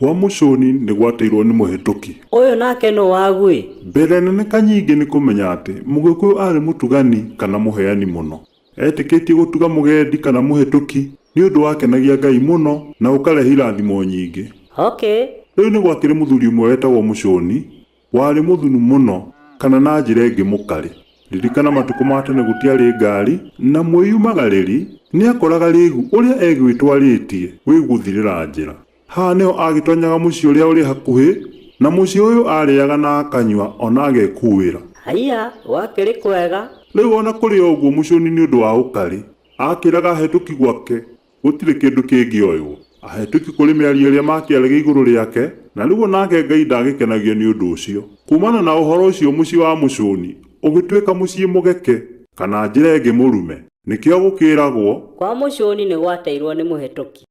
Kwa Muchũni nĩ gwateirwo nĩ mũhĩtũki. Ũyũ nake no wagwĩ. Mbere nene kanyingĩ nĩ kũmenya atĩ Mũgĩkũyũ arĩ mũtugani kana mũheani mũno. Etĩkĩtie gũtuga mũgendi kana mũhĩtũki nĩ ũndũ wakenagia Ngai mũno na ũkarehe irathimo nyingĩ. Okay. Rĩu nĩ gwakĩrĩ mũthuri ũmwe wetagwo Muchũni, warĩ mũthunu mũno kana na njĩra ĩngĩ mũkarĩ. Ririkana matukũ ma tene gũtiarĩ ngari na mwĩyumagarĩri nĩ akoraga rĩgu ũrĩa egwĩtwarĩtie wĩgũthirĩra njĩra. Haha nĩho agĩtonyaga mũciĩ ũrĩa ũrĩ hakuhĩ na mũciĩ ũyũ arĩaga na akanyua ona agekuĩra. Haiya, wakĩrĩ kwega. Rĩu ona kũrĩ o ũguo Muchũni nĩ ũndũ wa ũkarĩ akĩraga ahĩtũki gwake gũtirĩ kĩndũ kĩngĩoywo. Ahĩtũki kũrĩ mĩario ĩrĩa makĩaragia igũrũ rĩake na rĩu onake Ngai ndagĩkenagio nĩ ũndũ ũcio. Kumana na ũhoro ũcio mũciĩ wa Muchũni ũgĩtuĩka mũciĩ mũgeke kana njĩra ĩngĩ mũrume. Nĩkĩo gũkĩragwo kwa Muchũni nĩ gwateirwo nĩ mũhĩtũki.